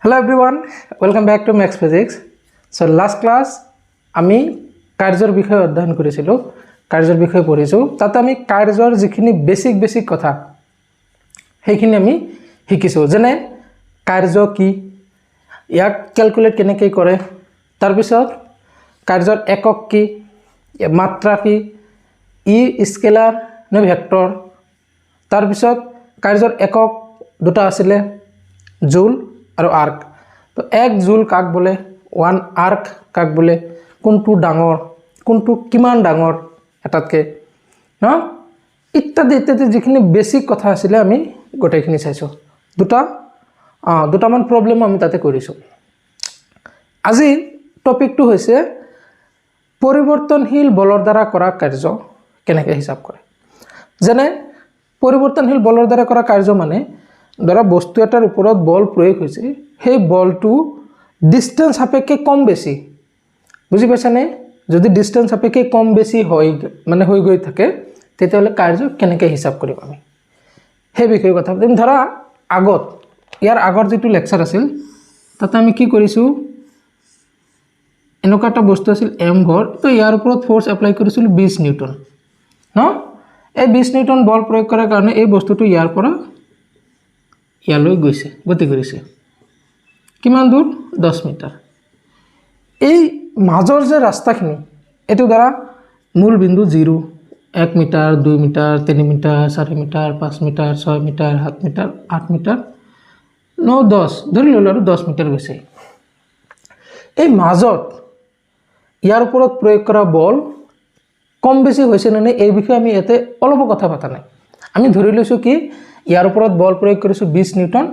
Hello everyone, welcome back to Max Physics. So last class আমি কাৰ্যৰ বিষয়ে অধ্যয়ন কৰিছিলো কাৰ্যৰ বিষয়ে পঢ়িছো তাতে আমি কাৰ্যৰ যিখিনি বেসিক কথা সেইখিনি আমি শিকিছো যেনে কাৰ্য কি ইয়াক ক্যালকুলেট কেনেকৈ কৰে তাৰ পিছত কাৰ্যৰ একক কি মাত্ৰা কি ই স্কেলাৰ নে ভেক্টৰ তাৰ পিছত কাৰ্যৰ একক দুটা আছিলে জুল আৰু আৰ্ক তো 1 জুল কাক বলে 1 আৰ্ক কাক বলে কোনটো ডাঙৰ কোনটো কিমান ডাঙৰ এটাতকে ন ইত্যাদি যিখিনি বেসিক কথা আছিলে আমি গোটেইখিনি চাইছো দুটামান প্ৰবলেম আমি তাতে কৰিছো আজি টপিকটো হৈছে পৰিৱৰ্তনশীল বলৰ দ্বাৰা কৰা কাৰ্য কেনেকৈ হিসাব কৰে যেনে পৰিৱৰ্তনশীল বলৰ দ্বাৰা কৰা কাৰ্য মানে ধৰা বস্তু এটাৰ ওপৰত বল প্ৰয়োগ হৈছে সেই বলটো ডিসটেন্স সাপেক্ষে কম বেছি বুজি পাইছানে যদি ডিসটেন্স সাপেক্ষে কম বেছি হয় মানে হৈ গৈ থাকে তেতিয়ালে কাৰ্য কেনেকৈ হিসাব কৰিম আমি সেই বিষয়ে কথা পাতিম ধৰা আগত ইয়াৰ আগৰ যেটো লেকচাৰ আছিল তাতে আমি কি কৰিছো এনেকুৱা এটা বস্তু আছিল m ভৰ তো ইয়াৰ ওপৰত ফোৰ্স এপ্লাই কৰিছিল 20 নিউটন ন এই 20 নিউটন বল প্ৰয়োগ কৰাৰ কাৰণে এই বস্তুটো ইয়াৰ পৰা ইয়ালৈ গৈছে গতি কৰিছে কিমান দূৰ 10 মিটাৰ এই মাজৰ যে ৰাস্তাখিনি এটো দ্বাৰা মূল বিন্দু 0 1 metre 2 metre 3 metre 4 metre 5 metre 6 metre 7 metre 8 metre 9 10 ধৰি ললো আৰু 10 মিটাৰ গৈছে এই মাজত ইয়াৰ ওপৰত প্ৰয়োগ কৰা বল কম বেছি হৈছে নে এই বিষয়ে আমি এতে অলপ কথা পাতা নাই আমি ধৰি লৈছো কি ইয়াৰ ওপৰত বল প্ৰয়োগ কৰিছো 20 নিউটন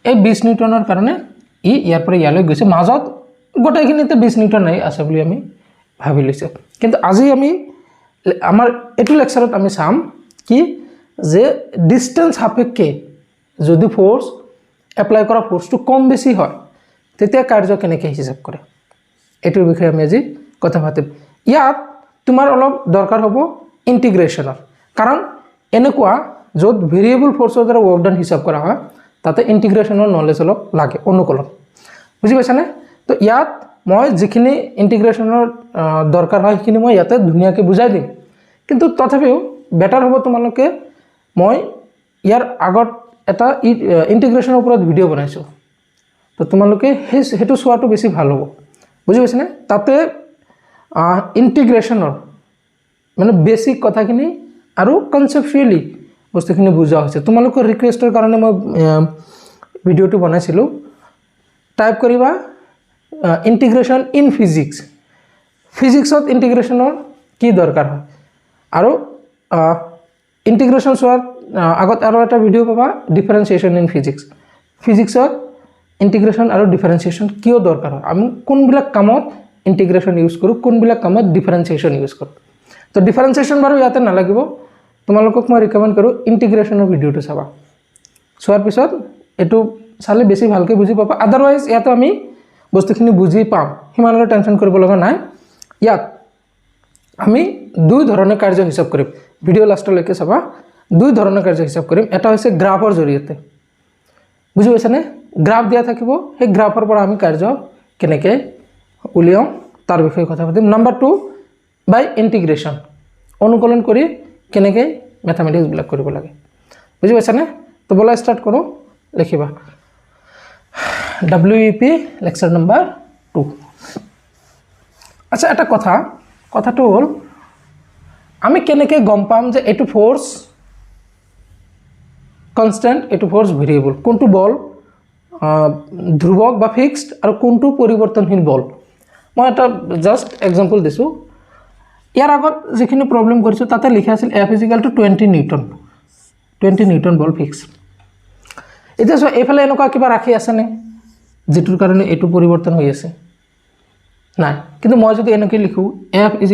এই 20 নিউটনৰ কাৰণে ই ইয়াৰ পৰা ইয়ালৈ গৈছে মাজত গোটেইখিনিতে 20 নিউটন নাই আছে বুলি আমি ভাবি লৈছো কিন্তু আজি আমি আমাৰ এটো লেকচাৰত আমি চাম কি যে ডিসটেন্স সাপেক্ষে যদি ফোৰ্স এপ্লাই কৰা ফোৰ্সটো কম বেছি হয় তেতিয়া কাৰ্য কেনেকৈ হিসাব কৰে এটোৰ বিষয়ে আমি আজি কথা পাতিম ইয়াত তোমাৰ অলপ দৰকাৰ হ'ব ইন্টিগ্ৰেশনৰ কাৰণ এনেকুৱা যত ভেৰিয়েবল ফোৰ্সৰ দ্বাৰা ওয়াৰ্ক ডান হিসাব কৰা হয় তাতে ইন্টিগ্ৰেশনৰ নলেজ অলপ লাগে অনুকলন বুজি পাইছানে তো ইয়াত মই যিখিনি ইন্টিগ্ৰেশনৰ দৰকাৰ হয় সেইখিনি মই ইয়াতে ধুনিয়াকৈ বুজাই দিম কিন্তু তথাপিও বেটাৰ হ'ব তোমালোকে মই ইয়াৰ আগত এটা ইন্টিগ্ৰেশনৰ ওপৰত ভিডিও বনাইছো তো তোমালোকে হেতু চোৱাটো বেছি ভাল হ'ব বুজি পাইছানে তাতে ইন্টিগ্ৰেশনৰ মানে বেসিক কথাখিনি আৰু কনসেপচুৱেলি বস্তুখিনি বুজা হৈছে তোমালোকৰ ৰিকুৱেষ্টৰ কাৰণে মই ভিডিওটো বনাইছিলো টাইপ কৰিবা ইন্টিগ্ৰেশন ইন ফিজিক্স ফিজিক্সত ইন্টিগ্ৰেশনৰ কি দৰকাৰ হয় আৰু ইন্টিগ্ৰেশন চোৱাৰ আগত আৰু এটা ভিডিও পাবা ডিফাৰেন্সিয়েশন ইন ফিজিক্স ফিজিক্সত ইন্টিগ্ৰেশন আৰু ডিফাৰেন্সিয়েশন কিয় দৰকাৰ হয় আমি কোনবিলাক কামত ইন্টিগ্ৰেশন ইউজ কৰো কোনবিলাক কামত ডিফাৰেন্সিয়েশন ইউজ কৰো তো ডিফাৰেন্সিয়েশন বাৰু ইয়াতে নালাগিব তোমালোকক মই ৰিকমেন্ড কৰো ইন্টিগ্ৰেশনৰ ভিডিওটো চাবা চোৱাৰ পিছত এটো চালে বেছি ভালকৈ বুজি পাবা আদাৰৱাইজ ইয়াতে আমি বস্তুখিনি বুজি পাম হিমানলৈ টেনচন কৰিব লগা নাই ইয়াত আমি দুই ধৰণে কাৰ্য হিসাব কৰিম ভিডিও লাষ্টলৈকে চাবা দুই ধৰণে কাৰ্য হিসাব কৰিম এটা হৈছে গ্ৰাফৰ জৰিয়তে বুজি পাইছানে গ্ৰাফ দিয়া থাকিব সেই গ্ৰাফৰ পৰা আমি কাৰ্য কেনেকৈ উলিয়াও তাৰ বিষয়ে কথা পাতিম নাম্বাৰ 2 বাই ইন্টিগ্ৰেশন অনুকলন কৰি কেনেকৈ ম্যাথমেটিক্স ব্লক কৰিব লাগে বুজি পাইছানে তো বলা স্টার্ট করো লিখিবা WEP লেকচার নাম্বার 2 আচ্ছা এটা কথাটো হল আমি কেনেকৈ গম পাম যে এটো ফোর্স কনস্ট্যান্ট এটো ফোর্স ভেরিয়েবল কোনটো বল ধ্ৰুৱক বা ফিক্সড আৰু কোনটো পৰিৱৰ্তনশীল বল মই এটা জাস্ট এক্সাম্পল দিছো ইয়াৰ আগত যিখিনি প্ৰবলেম কৰিছো তাতে লিখা আছিল F = 20 নিউটন 20 নিউটন বল ফিক্স এটা সো এফালে এনেকুৱা কিবা ৰাখি আছে নে যেটোৰ কাৰণে এটো পৰিৱৰ্তন হৈ আছে নাই কিন্তু মই যদি এনেকৈ লিখো F =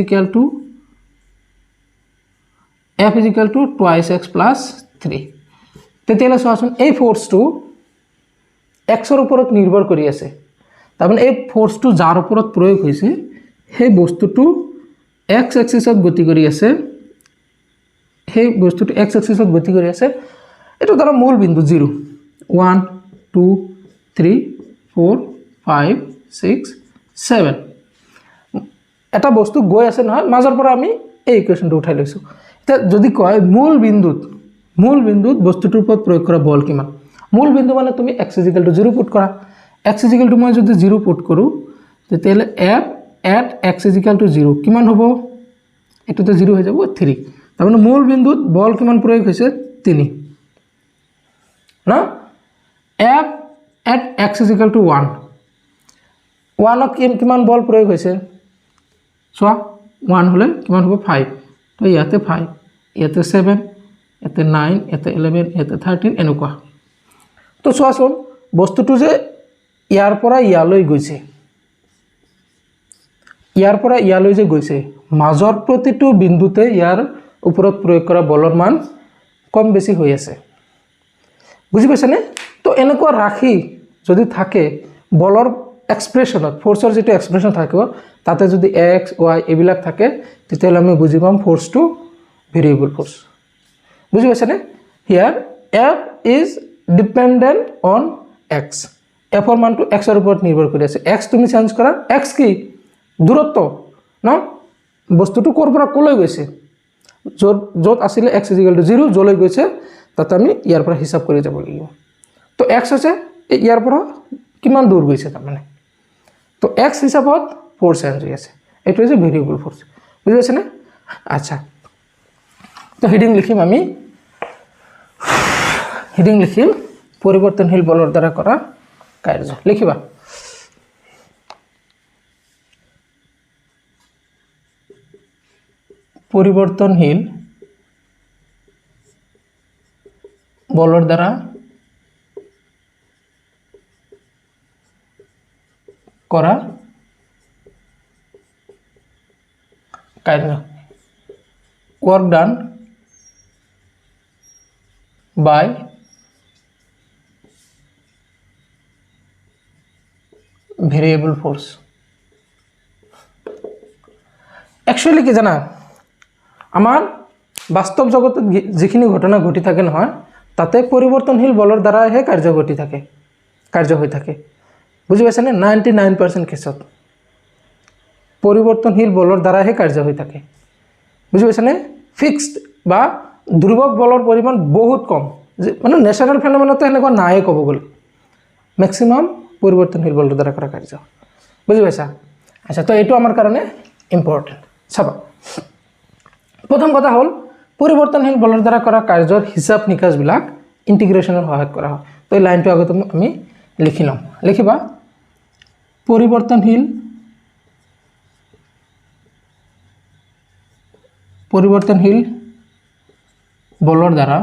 2x + 3 তেতিয়ালে চোৱাচোন এই ফোৰ্সটো x ৰ ওপৰত নিৰ্ভৰ কৰি আছে তাৰমানে এই ফোৰ্সটো যাৰ ওপৰত প্ৰয়োগ হৈছে সেই বস্তুটো x এক্সিছত গতি কৰি আছে সেই বস্তুটো x এক্সিছত গতি কৰি আছে এটো ধৰা মূল বিন্দু 0 1 2 3 4 5 6 7 এটা বস্তু গৈ আছে নহয় মাজৰ পৰা আমি এই ইকুৱেশ্যনটো উঠাই লৈছোঁ এতিয়া যদি কয় মূল বিন্দুত বস্তুটোৰ ওপৰত প্ৰয়োগ কৰা বল কিমান মূল বিন্দু মানে তুমি x = 0 পুট কৰা x = মই যদি 0 পুট কৰোঁ তেতিয়াহ'লে f at x = 0 কিমান হ'ব এটোতে 0 হৈ যাব 3 তাৰমানে মূল বিন্দুত বল কিমান প্ৰয়োগ হৈছে 3 না f at x = 1 1ত কিমান বল প্ৰয়োগ হৈছে চোৱা 1 হলে কিমান হ'ব 5 তো ইয়াতে 5 ইয়াতে 7 ইয়াতে 9 ইয়াতে 11 ইয়াতে 13 এনেকুৱা তো চোৱাচোন বস্তুটো যে ইয়াৰ পৰা ইয়ালৈ গৈছে যে গৈছে মাজৰ প্ৰতিটো বিন্দুতে ইয়াৰ ওপৰত প্ৰয়োগ কৰা বলৰ মান কম বেছি হৈ আছে বুজি পাইছানে তো এনেকুৱা ৰাখি যদি থাকে বলৰ এক্সপ্ৰেছনত ফোৰ্সৰ যেটো এক্সপ্ৰেছন থাকিব তাতে যদি x y এবিলাক থাকে তেতিয়াহ'লে আমি বুজি পাম ফোৰ্সটো ভেৰিয়েবল ফোৰ্স বুজি পাইছানে হিয়াৰ f is dependent on x f ৰ মানটো x ৰ ওপৰত নিৰ্ভৰ কৰি আছে x তুমি চেঞ্জ কৰা x কি দূৰত্ব না বস্তুটো কৰ পৰা কলৈ গৈছে য'ত আছিল x = 0 জলৈ গৈছে তাতে আমি ইয়াৰ পৰা হিসাব কৰি যাব লাগিব তো x আছে ইয়াৰ পৰা কিমান দূৰ গৈছে তাৰমানে তো x হিসাবত ফোৰ্স চেঞ্জ হৈ আছে এটো হৈছে ভেৰিয়েবল ফোৰ্স বুজি পাইছে না আচ্ছা তো হেডিং লিখিম আমি পৰিৱৰ্তনশীল বলৰ দ্বাৰা কৰা কাৰ্য লিখিবা পৰিৱৰ্তনশীল বলৰ দ্বাৰা কৰা কাৰ্য work done by variable force actually কি জানা আমাৰ বাস্তৱ জগতত যিখিনি ঘটনা ঘটি থাকে নহয় তাতে পৰিৱৰ্তনশীল বলৰ দ্বাৰাহে কাৰ্য হৈ থাকে বুজি পাইছানে 99% কেছত পৰিৱৰ্তনশীল বলৰ দ্বাৰাহে কাৰ্য হৈ থাকে বুজি পাইছানে ফিক্সড বা ধ্ৰুৱক বলৰ পৰিমাণ বহুত কম মানে নেচাৰেল ফেনোমেনতে এনেকুৱা নাই ক'ব গ'লে ম্যাক্সিমাম পৰিৱৰ্তনশীল বলৰ দ্বাৰা কৰা কাৰ্য বুজি পাইছা আচ্ছা তো এইটো আমাৰ কাৰণে ইম্পৰ্টেন্ট চাবা প্ৰথম কথা হ'ল পৰিৱৰ্তনশীল বলৰ দ্বাৰা কৰা কাৰ্যৰ হিসাব নিকাজ বিলাক ইন্টিগ্ৰেশনৰ সহায়ত কৰা হয় তো এই লাইনটো আগতে আমি লিখি লম লিখিবা পৰিৱৰ্তনশীল বলৰ দ্বাৰা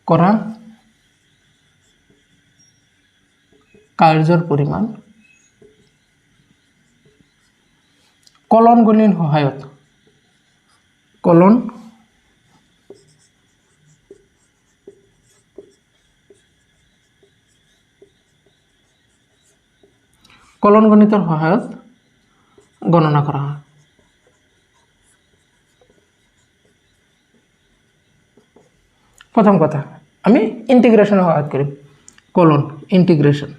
কৰা কাৰ্যৰ পৰিমাণ কলন গণিৰ সহায়ত কলন গণিতৰ সহায়ত গণনা কৰা হয় প্ৰথম কথা আমি ইন্টিগ্ৰেশনৰ সহায়ত কৰিম কলন ইন্টিগ্ৰেশন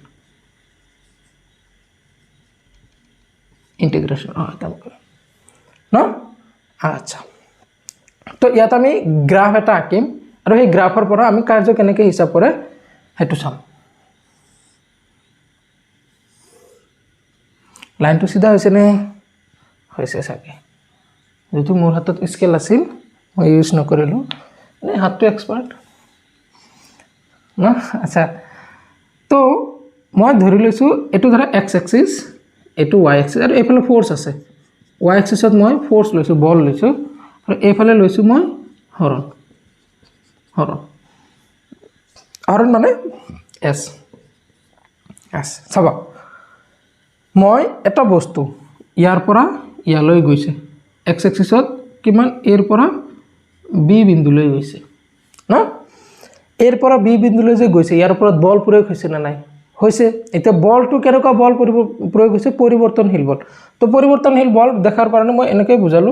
সহায়ত কৰিম ন আচ্ছা তো ইয়াত আমি গ্ৰাফ এটা আঁকিম আৰু সেই গ্ৰাফৰ পৰা আমি কাৰ্য কেনেকৈ হিসাব কৰে হেতু চাম লাইনটো সিধা হৈছে নে হৈছে সাকে যেটো মোৰ হাতত স্কেল আছিল মই ইউজ নকৰিলো নে হাতটো এক্সপাৰ্ট না আচ্ছা তো মই ধৰি লৈছো এটো ধৰা x এক্সিস এটো y এক্সিস আৰু এফালে ফোৰ্স আছে y এক্সিসত মই ফোৰ্স লৈছো বল লৈছো আৰু এফালে লৈছো মই হৰণ মানে s চাবা মই এটা বস্তু ইয়াৰ পৰা ইয়ালৈ গৈছে x এক্সিসত কিমান এৰ পৰা b বিন্দুলৈ গৈছে না এৰ পৰা b বিন্দুলৈ যে গৈছে ইয়াৰ ওপৰত বল প্ৰয়োগ হৈছে না নাই হৈছে এটা বলটো কেনেকুৱা বল প্ৰয়োগ হৈছে পৰিৱৰ্তনশীল বল তো পৰিৱৰ্তনশীল বল দেখাৰ কাৰণে মই এনেকৈ বুজালো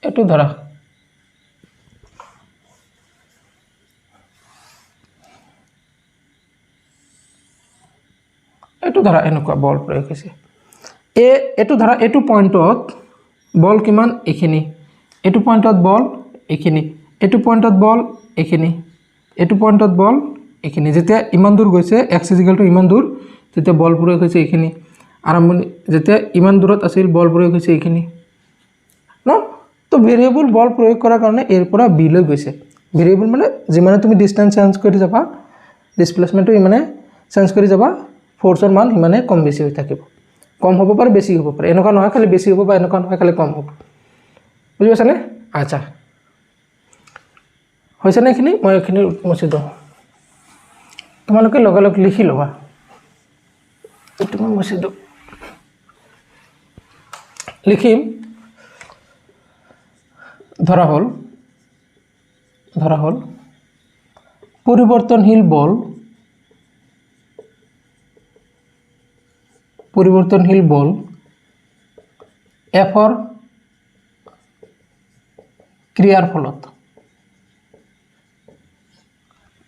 এটো ধৰা এইটো ধৰা এনেকুৱা বল প্ৰয়োগ হৈছে এইটো ধৰা এইটো পইণ্টত বল কিমান এইখিনি এইটো পইণ্টত বল এইখিনি এইটো পইণ্টত বল এইখিনি এইটো পইণ্টত বল এইখিনি যেতিয়া ইমান দূৰ গৈছে x = ইমান দূৰ তেতিয়া বল প্ৰয়োগ হৈছে এইখিনি আৰম্ভণি যেতিয়া ইমান দূৰত আছিল বল প্ৰয়োগ হৈছে এইখিনি ন তো ভেৰিয়েবল বল প্ৰয়োগ কৰাৰ কাৰণে এৰ পৰা b লৈ গৈছে ভেৰিয়েবল মানে যিমানে তুমি ডিসটেন্স চেঞ্জ কৰি যাবা ডিসপ্লেসমেন্টটো ইমানে চেঞ্জ কৰি যাবা ফোৰ্সৰ মান ইমানে কম বেছি হৈ থাকিব কম হ'ব পাৰে বেছি হ'ব পাৰে এনেকুৱা নহয় খালি বেছি হ'ব বা এনেকুৱা নহয় খালি কম হ'ব বুজি পাছানে আচ্ছা হৈছে না এখিনি মই এখিনি মুছি দিওঁ তোমালোকে লগে লগে লিখি লবা এটো মই মুছি দিওঁ লিখিম ধৰা হল পৰিবৰ্তনশীল বল এফৰ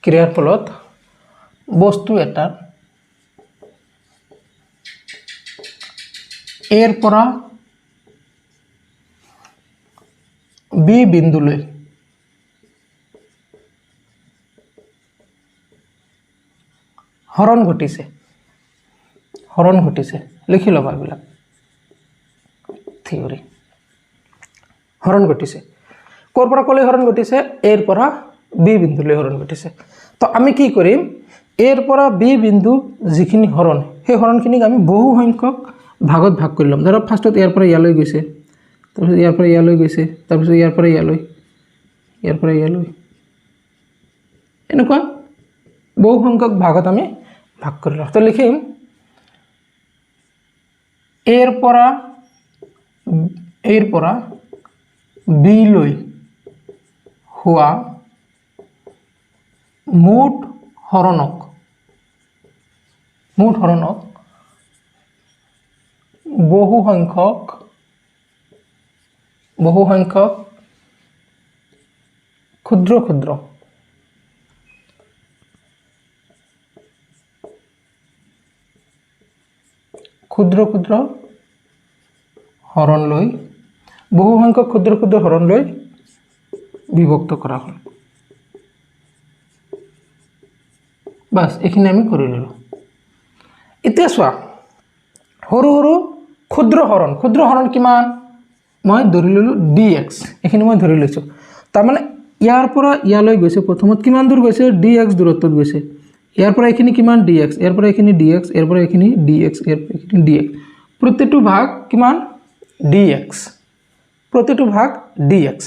ক্ৰিয়াৰ ফলত বস্তু এটা এৰ পৰা বি বিন্দুলৈ হৰণ ঘটিছে লিখি লবা এইবিলাক থিওৰি হৰণ ঘটিছে কৰ পৰা কলৈ হৰণ ঘটিছে এৰ পৰা বি বিন্দুলৈ হৰণ ঘটিছে তো আমি কি কৰিম এৰ পৰা বি বিন্দু যিখিনি হৰণ সেই হৰণখিনিক আমি বহু সংখ্যক ভাগত ভাগ কৰি লম ধৰা ফাৰ্ষ্টত ইয়াৰ পৰা ইয়ালৈ গৈছে তাৰপিছত ইয়াৰ পৰা ইয়ালৈ গৈছে তাৰপিছত ইয়াৰ পৰা ইয়ালৈ এনেকুৱা বহু সংখ্যক ভাগত আমি ভাগ কৰি লম তো লিখিম এৰ পৰা বি লৈ হোৱা মুঠ হৰণক বহু সংখ্যক ক্ষুদ্ৰ হৰণ লৈ বহু সংখ্যক ক্ষুদ্ৰ হৰণ লৈ বিভক্ত কৰা হল বাস এখানে আমি কৰি ললো এতিয়া চোৱা সৰু ক্ষুদ্ৰ হৰণ কিমান মই ধৰি ললো dx এখানে মই ধৰি লৈছো তাৰ মানে ইয়াৰ পৰা ইয়ালৈ গৈছে প্ৰথমত কিমান দূৰ গৈছে dx দূৰত্বত গৈছে ইয়াৰ পৰা এখানে কিমান dx ইয়াৰ পৰা এখানে dx ইয়াৰ পৰা এখানে dx ইয়াৰ পৰা এখানে dx প্ৰতিটো ভাগ কিমান dx প্ৰতিটো ভাগ dx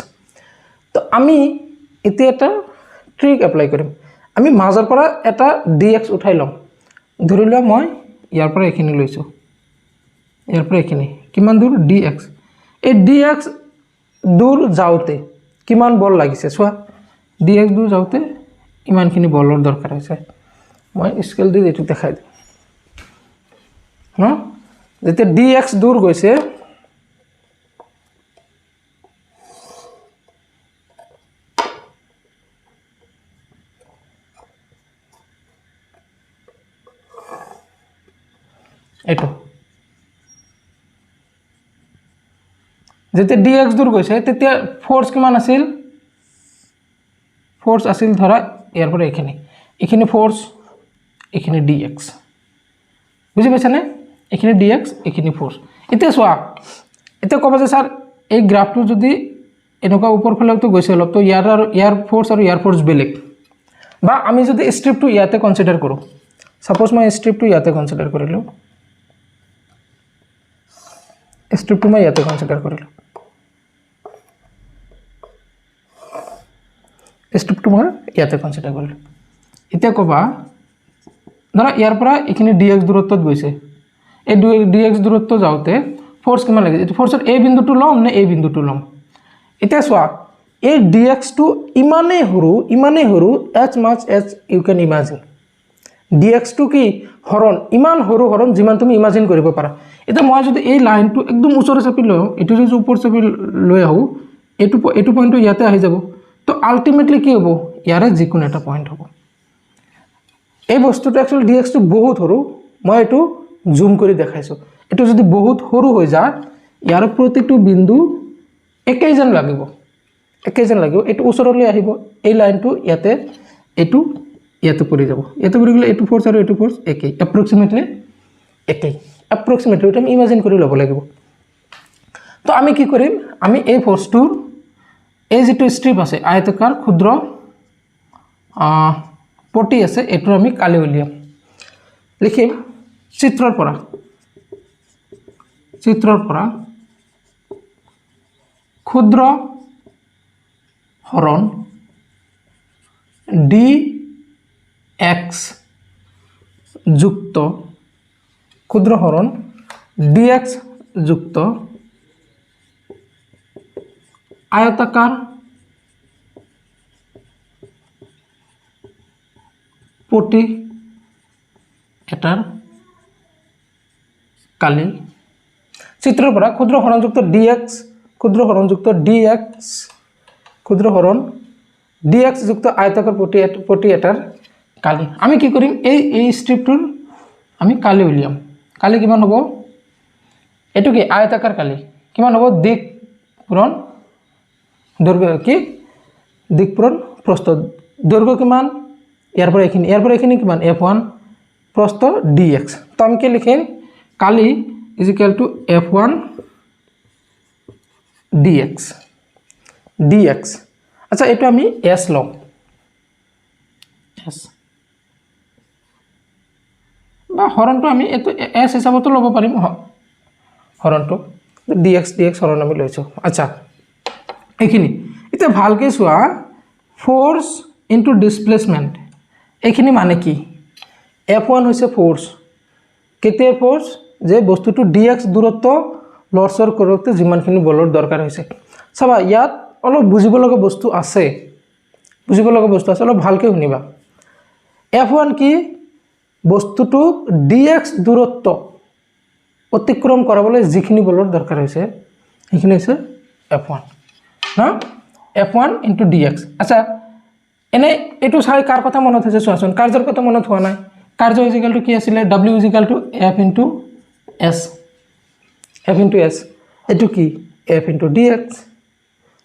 তো আমি এতিয়া এটা ট্ৰিক এপ্লাই কৰিম আমি মাজৰ পৰা এটা dx উঠাই লম ধৰি লোৱা মই ইয়াৰ পৰা এখানে লৈছো ইয়াৰ পৰা এখানে কিমান দূৰ dx এই dx দূৰ যাওতে কিমান বল লাগিছে চোৱা dx দূৰ যাওতে ইমানখিনি বলৰ দৰকাৰ হৈছে মই স্কেল দি এটো দেখাই দিম হ্যাঁ যেতিয়া dx দূৰ গৈছে এটো যেতিয়া dx দূৰ গৈছে তেতিয়া ফোৰ্স কিমান আছিল ধৰা ইয়াৰ পৰা এখানে ফোৰ্স এখানে dx বুজি পাইছানে এখানে dx এখানে ফোৰ্স এতিয়া চোৱা এতিয়া কবা যে স্যাৰ এই গ্ৰাফটো যদি এনেকুৱা ওপৰ ফালেটো গৈছে অলপ তো ইয়াৰ ফোৰ্স আৰু ইয়াৰ ফোৰ্স বেলেগ বা আমি যদি স্ট্ৰিপটো ইয়াতে কনসিডাৰ কৰো সাপোজ মই স্ট্ৰিপটো ইয়াতে কনসিডাৰ কৰিলো স্ট্ৰিপটো মই ইয়াতে কনসিডাৰ কৰিলো স্ট্ৰিপটো মই ইয়াতে কনসিডাৰ কৰিলো এতিয়া কবা ধৰা ইয়াৰ পৰা এখানে dx দূৰত্বত গৈছে এই dx দূৰত্ব যাওতে ফোৰ্স কিমান লাগে এই ফোৰ্সৰ এই বিন্দুটো লম নে এই বিন্দুটো লম এতিয়া চোৱা এই dx টো ইমানে হৰু as much as you can imagine dx টো কি হৰণ ইমান হৰু হৰণ যিমান তুমি ইমাজিন কৰিব পাৰা এটা মই যদি এই লাইনটো একদম ওচৰে চাপি লও এটো যদি ওপৰ চাপি লৈ আহো এটো পইণ্টটো ইয়াতে আহি যাব তো আলটিমেটলি কি হ'ব ইয়াৰে যিকোনো এটা পইণ্ট হ'ব এই বস্তুটো একচুয়ালি dx টো বহুত मैं ये जूम कर देखाइছোঁ ये যদি बहुत সৰু হৈ যায় ইয়াৰ প্ৰতিটো বিন্দু একেইজন লাগিব এইটো ওচৰলৈ আহিব এই লাইনটো ইয়াতে এইটো ইয়াতে পৰি যাব ইয়াতে পৰি গ'লে এইটো ফোৰ্স আৰু এইটো ফোৰ্স একেই এপ্ৰক্সিমেটলি এটা আমি ইমাজিন কৰি ল'ব লাগিব তো আমি কি কৰিম আমি এই ফোৰ্সটোৰ এই যেটো স্ট্ৰিপ আছে আয়তাকাৰ ক্ষুদ্ৰ পটি আছে এটো আমি কালি উলিয়াম লিখিম চিত্ৰৰ পৰা ক্ষুদ্ৰ হৰণ dx যুক্ত ক্ষুদ্ৰ হৰণ dx যুক্ত আয়তাকাৰ পটি এটাৰ কালি চিত্ৰৰ পৰা ক্ষুদ্ৰ হৰণযুক্ত dx ক্ষুদ্ৰ হৰণ dx যুক্ত আয়তাকাৰ পটি এটাৰ কালি আমি কি কৰিম এই স্ট্ৰিপটোৰ আমি কালি উলিয়াম কালি কিমান হ'ব এটো কি আয়তাকাৰ কালি কিমান হ'ব দিক পূৰণ দৈৰ্ঘ্য কি দিক পূৰণ প্ৰস্থ দৈৰ্ঘ্য কিমান ইয়াৰ পৰা এইখিনি কিমান f1 প্ৰস্থ dx তো আমি কি লিখিম কালি is equal to f1 dx আচ্ছা এটো আমি s লম s বা হৰণটো আমি এটো s হিচাপত ল'ব পাৰিম হৰণটো dx হৰণ আমি লৈছো আচ্ছা এইখিনি এটা ভালকৈ চোৱা ফোৰ্স ইনটু ডিসপ্লেসমেন্ট এইখিনি মানে কি f1 হৈছে ফোৰ্স কেতিয়া ফোৰ্স যে বস্তুটো dx দূৰত্ব লৰচৰ কৰোতে যিমানখিনি বলৰ দৰকাৰ হৈছে চাবা ইয়াত অলপ বুজিব লগা বস্তু আছে অলপ ভালকৈ শুনিবা f1 কি বস্তুটো dx দূৰত্ব অতিক্ৰম কৰাবলৈ যিখিনি বলৰ দৰকাৰ হৈছে এইখিনি হৈছে f1 না f1 * dx আচ্ছা এনে এটো চাই কার কথা মনত আছে চোৱাচোন কাৰ্যৰ কথা মনত হোৱা নাই কাৰ্য ইকুয়াল টু কি আছিল w equal to f * s এটো কি f * dx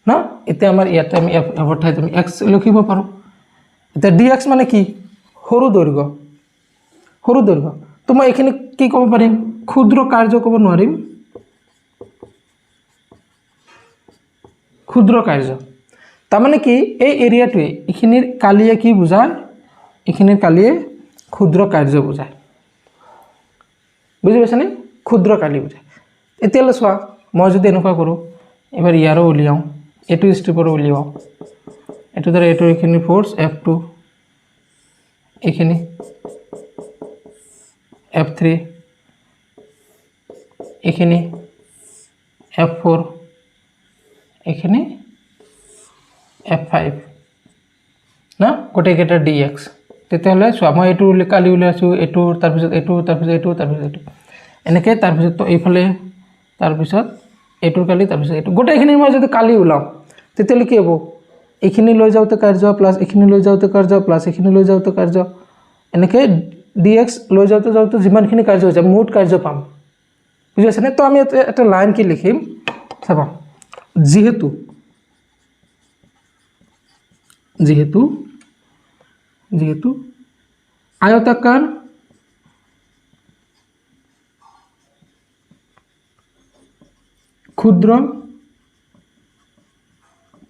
না এতে আমাৰ ইয়াতে আমি f ঠাইত আমি x লিখিব পাৰো এটা dx মানে কি সৰু দৈৰ্ঘ্য তো মই এখানে কি ক'ব পাৰিম ক্ষুদ্ৰ কাৰ্য ক'ব নোৱাৰিম ক্ষুদ্ৰ কাৰ্য তাৰ মানে কি এই এৰিয়াটোৱে এখিনিৰ কালিয়ে কি বুজায় এখিনিৰ কালিয়ে ক্ষুদ্ৰ কাৰ্য বুজায় বুজি পাইছানে ক্ষুদ্ৰ কালি বুজায় এতিয়ালৈ চোৱা মই যদি এনেকুৱা কৰোঁ এবাৰ ইয়াৰো উলিয়াওঁ এটো স্ট্ৰিপৰো উলিয়াওঁ এটো ধৰা এটো এখিনি ফোর্স f2 এখিনি f3 এখিনি f4 এখিনি f5 না গোটে কেটা dx তেতিয়াহলে চোৱা মই এটো কালি উলিয়াছো এটো তাৰ পিছত এটো এনেকৈ তাৰ পিছত তো এইফালে তাৰ পিছত এটোৰ কালি তাৰ পিছত এটো গোটেইখিনি মই যদি কালি উলাও তেতিয়াহলে কি হ'ব এইখিনি লৈ যাওতে কাৰ্য প্লাস এইখিনি লৈ যাওতে কাৰ্য প্লাস এইখিনি লৈ যাওতে কাৰ্য এনেকৈ dx লৈ যাওতে যিমানখিনি কাৰ্য হৈছে মুঠ কাৰ্য পাম বুজিছে না তো আমি এটা লাইন কি লিখিম চাবা যেহেতু আয়তাকার ক্ষুদ্র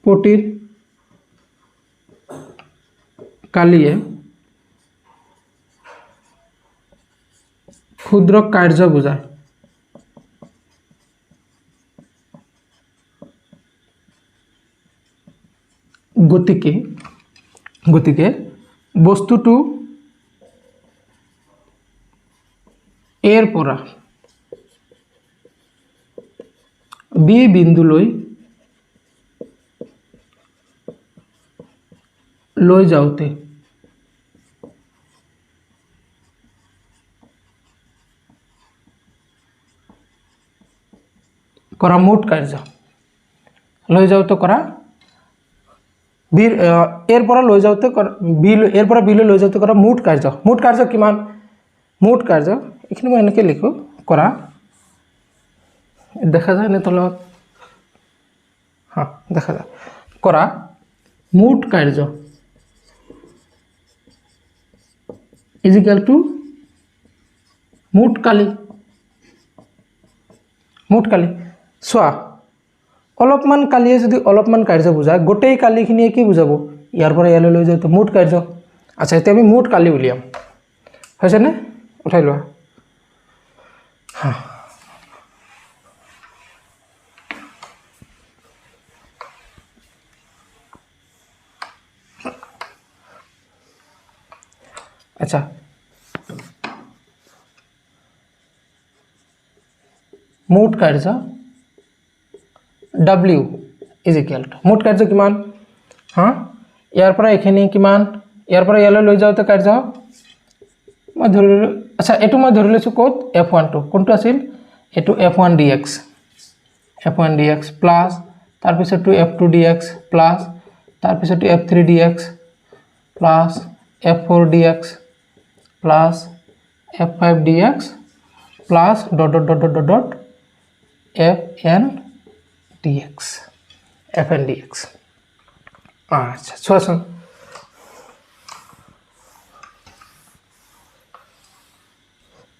পটির কালিয়ে ক্ষুদ্র কার্য বোঝায় গতিকে বস্তুটো এর পৰা বি বিন্দুলৈ লৈ যাওতে কৰা মুঠ কাৰ্য লৈ যাওতে কৰা এৰ পৰা লৈ যাওতে এৰ পৰা বিলৈ লৈ যাওতে কৰা মুঠ কাৰ্য কিমান মুঠ কাৰ্য এইখিনি মই এনেকৈ লিখোঁ কৰা দেখা যায় নে তলত হ্যাঁ দেখা যায় কৰা মুঠ কাৰ্য ইজ ইকুয়াল টু মুঠ কালি চোৱা অলপমান কালিয়ে যদি অলপমান কাৰ্য বুজায় গোটেই কালিখিনিয়ে কি বুজাব ইয়াৰ পৰা ইয়ালৈ লৈ যায় তো মুঠ কাৰ্য আচ্ছা এতিয়া আমি মুঠ কালি উলিয়াম হৈছেনে উঠাই লোৱা হ্যাঁ আচ্ছা মুঠ কাৰ্য W ইজ ইকুয়াল টু মুঠ কাৰ্য কিমান হ্যাঁ ইয়াৰ পৰা এইখিনি কিমান ইয়াৰ পৰা ইয়ালৈ লৈ যাওঁতে কাৰ্য মই ধৰি ললোঁ আচ্ছা এইটো মই ধৰি লৈছোঁ ক'ত F12 কোনটো আছিল এইটো F1 dx প্লাছ তাৰপিছতো F2 dx প্লাছ তাৰপিছতো F3 dx plus F4 dx plus F5 dx plus dot dot dot dot dot Fn dx আচ্ছা চোৱাচোন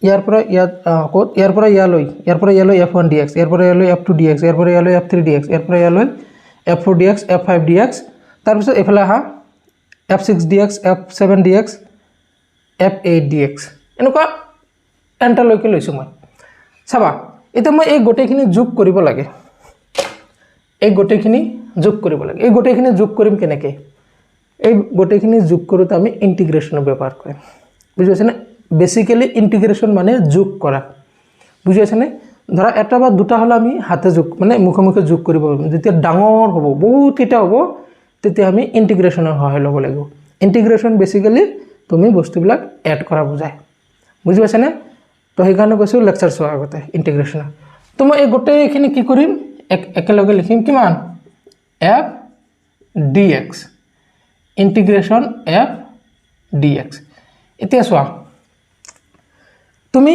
ইয়াৰ পৰা ইয়াত ক'ত ইয়াৰ পৰা ইয়ালৈ F1 dx ইয়াৰ পৰা ইয়ালৈ F2 dx ইয়াৰ পৰা ইয়ালৈ F3 dx ইয়াৰ পৰা ইয়ালৈ F4 dx F5 dx তাৰপিছত এফালে আহা F6 dx F7 dx F8 dx এনেকুৱা এণ্টালৈকে লৈছোঁ মই চাবা এতিয়া মই এই গোটেইখিনি যোগ কৰিব লাগে এই গোটেইখিনি যোগ কৰিম কেনেকৈ এই গোটেইখিনি যোগ কৰোঁতে আমি ইণ্টিগ্ৰেশ্যনৰ ব্যৱহাৰ কৰিম বুজি পাইছেনে বেসিক্যালি ইন্টিগ্রেশন মানে যোগ করা বুঝি আছে না ধরা এটা বা দুটা হলে আমি হাতে যোগ মানে মুখে যোগ কৰিব পাৰিম যেতিয়া ডাঙৰ হ'ব বহুত কিটা হ'ব তেতিয়া আমি ইন্টিগ্ৰেশনৰ সহায় ল'ব লাগিব ইন্টিগ্ৰেশন বেসিক্যালি তুমি বস্তুবিলাক এড কৰা বুজায় বুজি পাইছা না তো সেইকাৰণে কৈছো লেকচাৰ চোৱাৰ আগতে ইন্টিগ্ৰেশন তো মই এই গোটেইখিনি কি কৰিম একেলগে লিখিম কিমান f dx ইন্টিগ্ৰেশন f dx এতিয়া চোৱা তুমি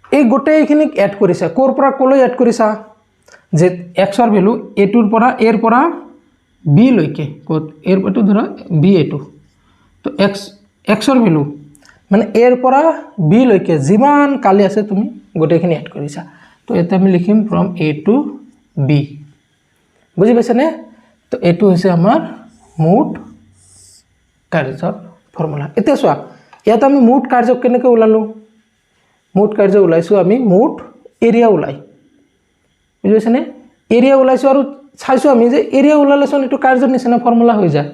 এই গোটেইখিনি এড কৰিছা কোৰ পৰা কলৈ এড কৰিছা যে x ৰ ভ্যালু a টোৰ পৰা a ৰ পৰা b লৈকে কোত a ৰ পৰা ধৰা b a2 তো x ৰ ভ্যালু মানে a ৰ পৰা b লৈকে যিমান কালি আছে তুমি গোটেইখিনি এড কৰিছা তো এটা আমি লিখিম from a to b বুজি পাইছা নে তো এটো হৈছে আমাৰ মুঠ কাৰ্যৰ ফৰ্মুলা এতিয়া চোৱা ইয়াত আমি মুঠ কাৰ্য কেনেকৈ ওলালো মুঠ কাৰ্য ওলাইছো আমি মুঠ এৰিয়া ওলাই বুজি পাইছা নে এৰিয়া ওলাইছো আৰু চাইছো আমি যে এৰিয়া ওলালেচোন এটো কাৰ্যৰ নিচিনা ফৰ্মুলা হৈ যায়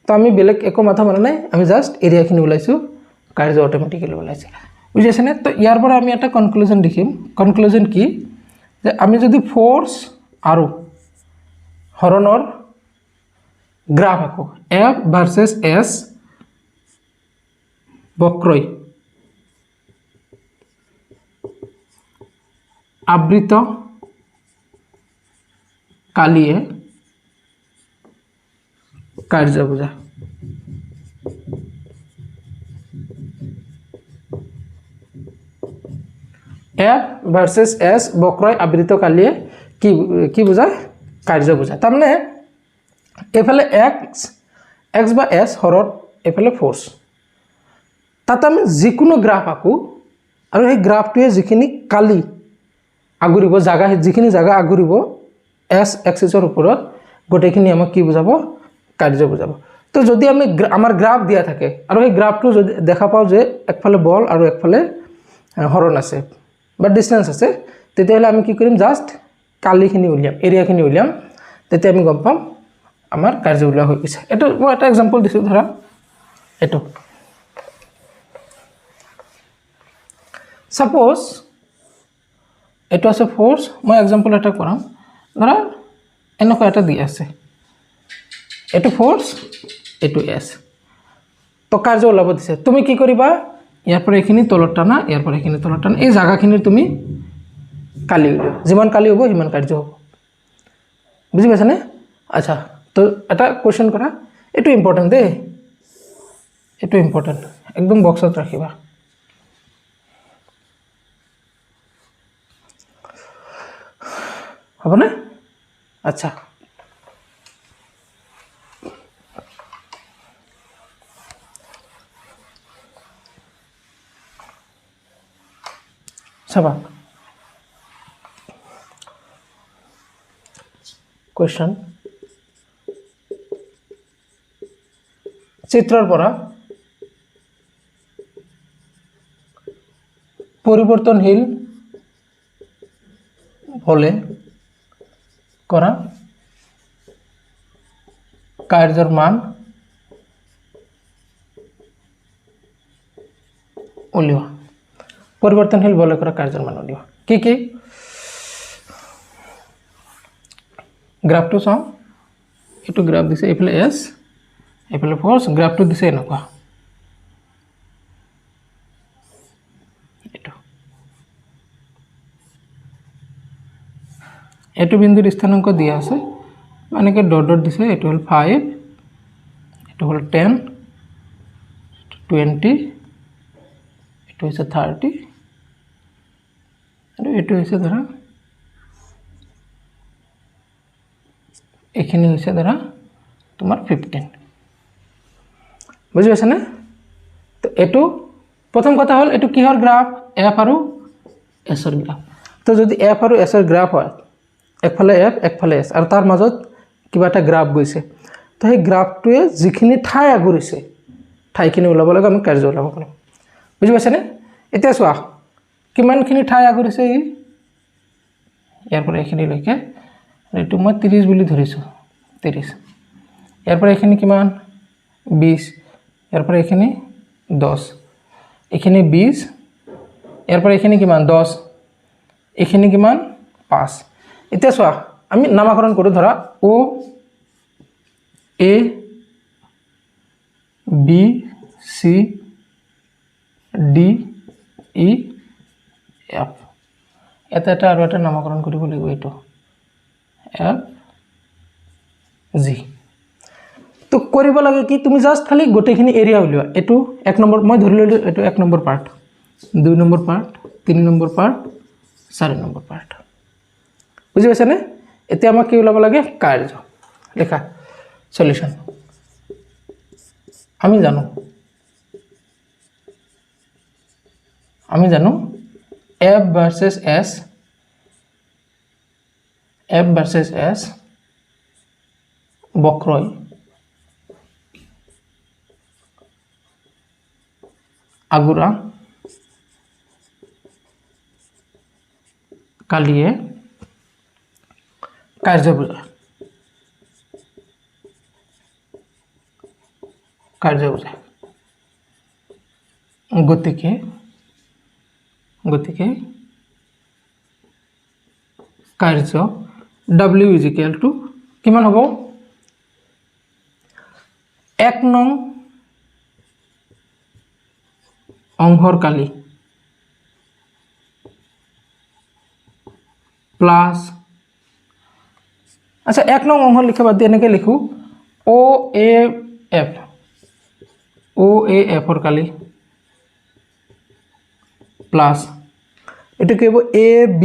তো আমি বেলেগ একো মাথা মাৰা নাই আমি জাস্ট এৰিয়াখিনি ওলাইছো কাৰ্য অটোমেটিক্যালি ওলাইছে বুজি পাইছা নে তো ইয়াৰ পৰা আমি এটা কনক্লুজন দেখিম কনক্লুজন কি যে আমি যদি ফোৰ্স আৰু হৰণৰ গ্ৰাফ আকো F ভাৰ্সেস S বক্ৰই আবৃত কালিয়ে কাৰ্য বুজা F ভাৰ্সেস S বক্ৰই আবৃত কালিয়ে কি বুজায় কাৰ্য বুজায় তাৰমানে এফালে x বা S হৰত এফালে ফোৰ্স তাতে আমি যিকোনো গ্ৰাফ আকো আৰু এই গ্ৰাফটোৱে যিখিনি কালি আগুৰিব জাগা যিখিনি জাগা আগুৰিব S এক্সিসৰ ওপৰত গোটেইখিনি আমাক কি বুজাব কাৰ্য বুজাব তো যদি আমি আমাৰ গ্ৰাফ দিয়া থাকে আৰু এই গ্ৰাফটো যদি দেখা পাও যে একফালে বল আৰু একফালে হৰণ আছে বা ডিসটেন্স আছে তেতিয়াহলে আমি কি কৰিম জাস্ট কালিখিনি উলিয়াম এৰিয়াখিনি উলিয়াম তেতিয়া আমি গম পাম আমাৰ কাৰ্য উলিয়া হৈ গৈছে এটো মই এটা এক্সাম্পল দিছো ধৰা এটো সাপোজ এটো আছে ফোৰ্স মই এক্সাম্পল এটা কৰাম ধৰা এনেকৈ এটা দি আছে এটো ফোৰ্স এটো S তো কাৰ্য ওলাব দিছে তুমি কি কৰিবা ইয়াৰ পৰা এখিনি তলত টানা ইয়াৰ পৰা এখিনি তলত টানা এই জায়গাখিনি তুমি কালি উলিয়া যিমান কালি হ'ব হিমান কাৰ্য হ'ব বুজি পাইছা নে আচ্ছা তো এটা কোৱেশ্চন কৰা এটো ইম্পৰ্টেন্ট দে এটো ইম্পৰ্টেন্ট একদম বক্সত ৰাখিবা হ'বনে আচ্ছা চাবা question চিত্ৰৰ পৰা পৰিৱৰ্তনশীল হলে কৰা কাৰ্যৰ মান উলিওৱা পৰিৱৰ্তনশীল বলে কৰা কাৰ্যৰ মান উলিওৱা কি গ্ৰাফটো চাও এটো গ্ৰাফ দিছে এফালে s এফালে ফোৰ্স গ্ৰাফটো দিছে এনেকুৱা এটো বিন্দুৰ স্থানাঙ্ক দিয়া আছে মানে কি ডট ডট দিছে এটো হল 5 এটো হল 10 20 এটো হৈছে 30 আৰু এটো হৈছে ধৰা এখানে হৈছে ধৰা তোমাৰ 15 বুজি পাইছা না তো এটো প্ৰথম কথা হল এটো কিহৰ গ্ৰাফ f আৰু s ৰ গ্ৰাফ তো যদি f আৰু s ৰ গ্ৰাফ হয় একফালে f একফালে s আৰু তাৰ মাজত কিবা এটা গ্ৰাফ গৈছে তো এই গ্ৰাফটোৱে যিখিনি ঠাই আগৰিছে ঠাইখিনি ওলাব লাগে আমি কাৰ্য ওলাব পাৰিম বুজি পাইছা না এতিয়া চোৱা কিমানখিনি ঠাই আগৰিছে ইয়াৰ পৰা এখিনি লৈকে এটো মই 30 বুলি ধৰিছো 30 ইয়াৰ পৰা এখিনি কিমান 20 ইয়াৰ পৰা এখিনি 10 এখিনি 20 ইয়াৰ পৰা এখিনি কিমান 10 এখিনি কিমান 5 এতিয়া চোৱা আমি নামকৰণ কৰো ধৰা o a b c d e f এটা আৰু এটা নামকৰণ কৰিব লাগিব এটো f g তো কৰিব লাগে কি তুমি জাস্ট খালি গোটেখিনি এৰিয়া উলিওৱা এটো এক নম্বৰ মই ধৰি ললো এটো এক number part 2 number part 3 number part 4 number part বুজি পাইছা নে এতিয়া আমাক কি ওলাব লাগে কাৰ্য লেখা সলিউশন আমি জানো f versus s বক্ৰয় আগুৰা কালিয়ে কাৰ্য বুজায় গতিকে কাৰ্য w is equal to কিমান হ'ব 1 নং অংশৰ কালি প্লাস আচ্ছা 1 নং অংশ লিখা বাদ এনেকে লিখো o a f ৰ কালি প্লাস এটো কি হ'ব a b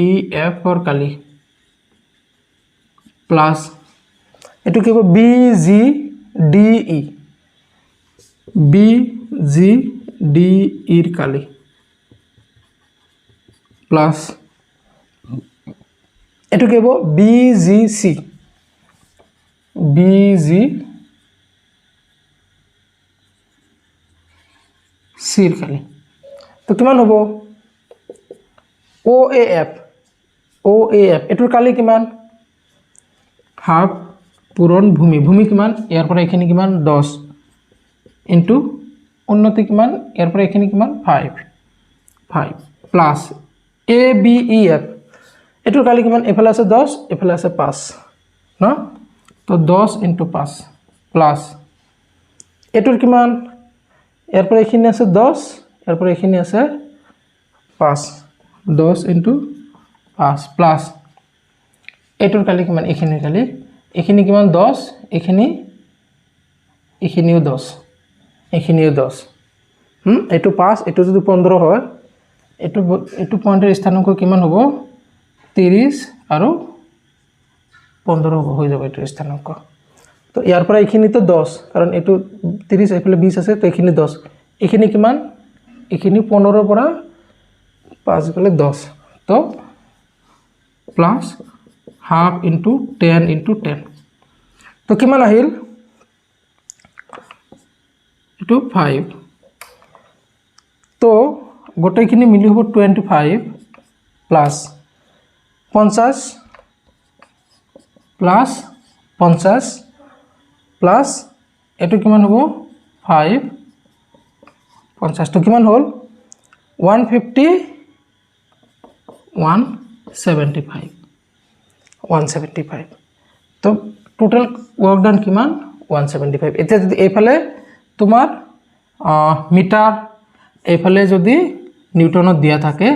e f ৰ কালি প্লাস এটো কি হ'ব b g d e ৰ কালি প্লাস এটো কি হ'ব b g c ৰ কালি তো কিমান হ'ব o a f এটোৰ কালি কিমান হাফ পূৰণ ভূমি কিমান ইয়াৰ পৰা এখিনি কিমান 10 ইনটু উন্নতি কিমান ইয়াৰ পৰা এখিনি কিমান 5 plus a b e f এটোৰ কালি কিমান এফালে আছে 10 এফালে আছে 5 ন তো 10 ইনটু 5 প্লাস এটোৰ কিমান ইয়াৰ পৰা এখিনি আছে 10 ইয়াৰ পৰা এখিনি আছে 5 10 ইনটু 5 প্লাস এটোৰ কালি কিমান এখিনিৰ কালি এখিনি কিমান 10 এখিনিও 10 এটো 5 এটো যদি 15 হয় এইটো পইণ্টৰ স্থানাংক কিমান হ'ব 30 আৰু 15 হ'ব হৈ যাব এইটো স্থানাংক তো ইয়াৰ পৰা এইখিনিতো 10 কাৰণ এইটো 30 এইফালে 20 আছে তো এইখিনি 10 এইখিনি কিমান এইখিনি 15 পৰা 5 গলে 10 তো প্লাস হাফ ইনটু 10 ইনটু 10 তো কিমান আহিল এইটো 5 তো গোটেইখিনি মিলি হ'ব 25 প্লাস 50 প্লাস 50 প্লাস এটো কিমান হ'ব 5 50 তো কিমান হ'ল 150 175 তো টোটাল ওয়ার্ক ডান কিমান 175 এটা যদি এইফালে তোমার মিটার এইফালে যদি নিউটনত দিয়া থাকে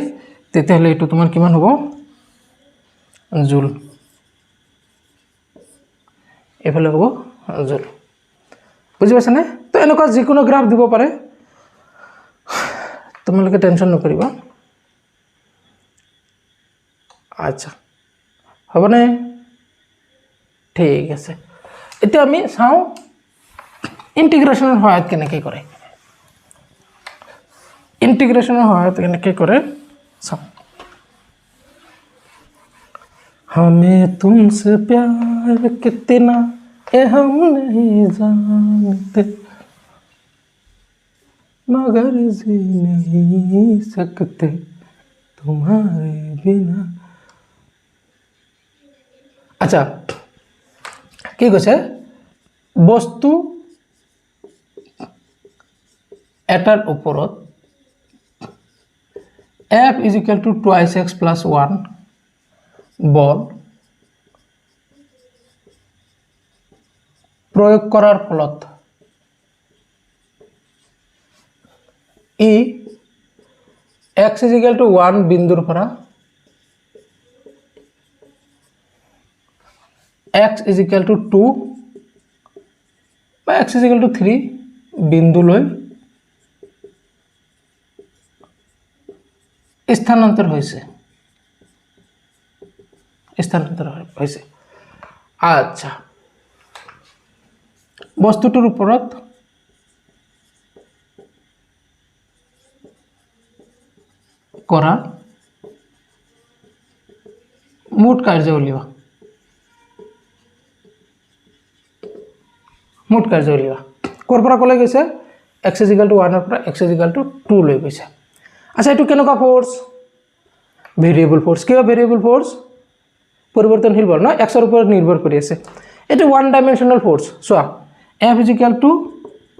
তেতিয়াহলে এটো তোমার কিমান হ'ব জুল এইফালে হ'ব জুল বুজি পাইছানে তো এনেকুৱা যিকোনো গ্ৰাফ দিব পাৰে তোমালোকে টেনশন নকৰিবা আচ্ছা হবনে ঠিক আছে এতিয়া আমি চাও ইন্টিগ্ৰেশনেৰ সহায়ত কেনেকৈ কৰে इंटीग्रेशनर सहायता केनेকৈ কৰে চাও हमें तुमसे प्यार कितना ये हम नहीं जानते मगर जी नहीं सकते तुम्हारे बिना अच्छा কি কৈছে বস্তু এটাৰ ওপৰত f is equal to twice x plus 1 বল প্ৰয়োগ কৰাৰ ফলত x is equal to 1 বিন্দুৰ পৰা x is equal to 2 বা x is equal to 3 বিন্দু লৈ স্থানান্তর হয়েছে আচ্ছা বস্তুটোৰ ওপৰত কৰা মুঠ কাৰ্য উলিওৱা কৰ পৰা কলৈ গৈছে x is equal to 1 ৰ পৰা x is equal to 2 লৈ গৈছে আচ্ছা এটো কেনেকুৱা ফোৰ্স ভেৰিয়েবল ফোৰ্স কিবা ভেৰিয়েবল ফোৰ্স পৰিবৰ্তনশীল বল না x এৰ উপৰ নিৰ্ভৰ কৰি আছে এটো one dimensional force so f is equal to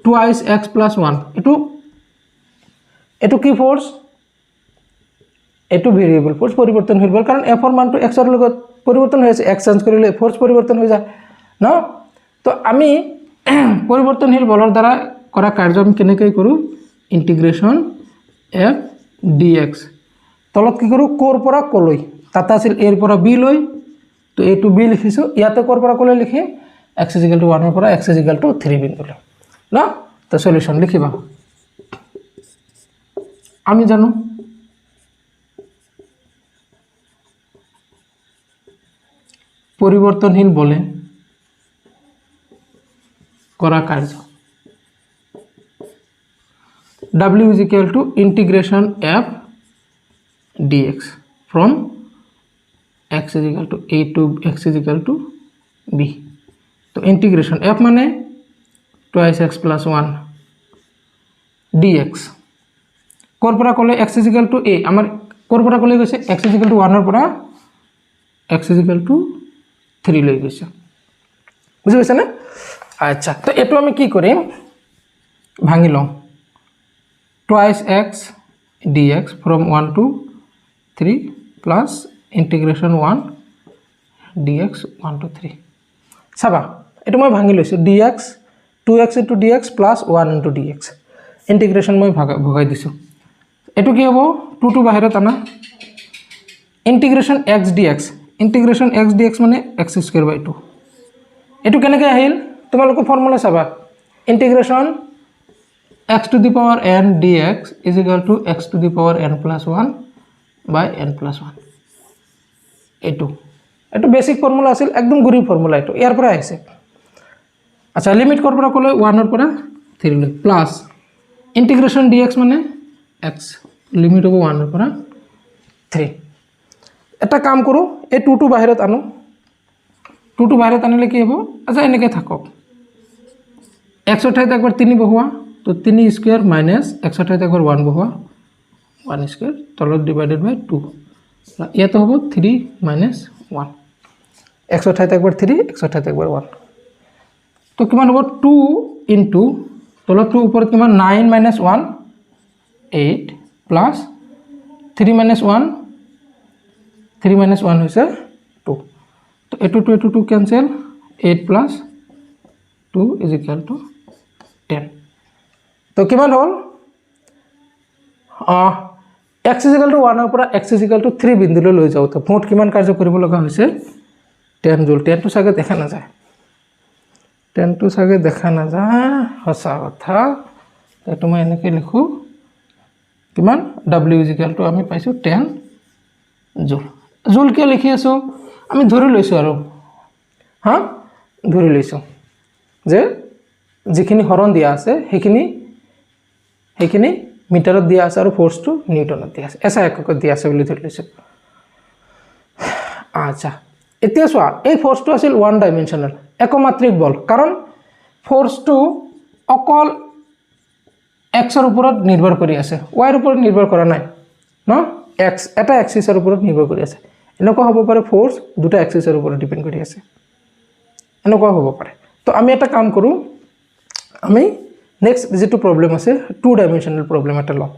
twice x plus 1 এটো কি ফোর্স এটো ভেরিয়েবল ফোর্স পরিবর্তনশীল বল কারণ f এর মানটো x এর লগত পরিবর্তন হয়েছে x চেঞ্জ কৰিলে ফোৰ্স পৰিবৰ্তন হৈ যায় ন তো আমি পৰিবৰ্তনশীল বলৰ দ্বাৰা কৰা কাৰ্য আমি কেনেকৈ কৰো ইন্টিগ্ৰেশন f dx তলত কি কৰো কোৰ পৰা কলৈ তাতে আছিল a ৰ পৰা b লৈ তো a to b লিখিছো ইয়াতে কোৰ পৰা কলৈ লিখিম x is equal to 1 ৰ পৰা x is equal to 3 বিন্দু লৈ না তো সলিউশন লিখিবা আমি জানো পরিবর্তনশীল বলে করা কার্য w is equal to integration f dx from x is equal to a to x is equal to b तो integration f माने twice x plus 1 dx core পৰা কলে x is equal to a আমাৰ কোৰ পৰা কলে গৈছে x is equal to 1 ৰ পৰা x is equal to 3 লৈ গৈছে বুজি পাইছা না আচ্ছা তো এটো আমি কি কৰিম ভাঙি লম twice x dx from 1 to 3 plus integration 1 dx 1 to 3 সাবা এটো মই ভাঙি লৈছো dx 2x into dx plus 1 into dx integration মই ভগাই দিছো এটো কি হ'ব 2 to বাহিৰত আনা integration x dx মানে x square by 2 এটো কেনেকৈ আহিল তোমালোক formula Saba integration x to the power n dx is equal to x to the power n plus 1 by n+1 এইটো বেসিক ফর্মুলা আছিল একদম গুৰি ফৰ্মুলা এইটো ইয়াৰ পৰা আহিছে আচ্ছা লিমিট কৰ পৰা ক'লে 1 ৰ পৰা 3 লৈ প্লাস ইন্টিগ্ৰেশন dx মানে x লিমিট হ'ব 1 ৰ পৰা 3 এটা কাম কৰো এই 2 টো বাহিৰত আনো 2 টো বাহিৰত আনিলে কি হ'ব আচ্ছা এনেকৈ থাকক x ৰ ঠাইত একবাৰ 3 বহোৱা তো 3 স্কয়াৰ মাইনাস x ৰ ঠাইত একবাৰ 1 বহোৱা 1 স্কয়ার তলত ডিভাইডেড বাই 2 ইয়াতে হ'ব 3 মাইনাস 1 x ৰ ঠাইত একবাৰ 3 x ৰ ঠাইত একবাৰ 1 তো কিমান হ'ব 2 ইনটু তলত 2 ওপৰত কিমান 9 মাইনাস 1 8 প্লাস 3 মাইনাস 1 3 মাইনাস 1 হৈছে 2 তো এটো 2 cancel 8 plus 2 is equal to 10 তো কিমান হ'ল x is equal to 1 ৰ পৰা x is equal to 3 বিন্দুলৈ লৈ যাও তো ভোট কিমান কাৰ্য কৰিব লগা হৈছে 10 জুল 10 টো সাগে দেখা না যায় 10 টো সাগে দেখা না যায় হসা কথা তো মই এনেকৈ লিখো কিমান w is equal to আমি পাইছো 10 জুল জুল কিয় লিখি আছো আমি ধৰি লৈছো আৰু হা ধৰি লৈছো যে যিখিনি হৰণ দিয়া আছে সেইখিনি মিটাৰত দিয়া আছে আৰু ফোৰ্সটো নিউটনত দিয়া আছে এসা এককত দিয়া আছে বুলি ধৰি লৈছো আচ্ছা এতিয়া চোৱা এই ফোৰ্সটো আছিল ওয়ান ডাইমেনশনাল একমাত্ৰিক বল কাৰণ ফোৰ্সটো অকল x ৰ ওপৰত নিৰ্ভৰ কৰি আছে y ৰ ওপৰত নিৰ্ভৰ কৰা নাই ন x এটা এক্সিসৰ ওপৰত নিৰ্ভৰ কৰি আছে এনেকুৱা হ'ব পাৰে ফোৰ্স দুটা এক্সিসৰ ওপৰত ডিপেন্ড কৰি আছে এনেকুৱা হ'ব পাৰে তো আমি এটা কাম কৰো আমি নেক্সট যেটো প্ৰবলেম আছে 2 ডাইমেনশনাল প্ৰবলেম এটা লওঁ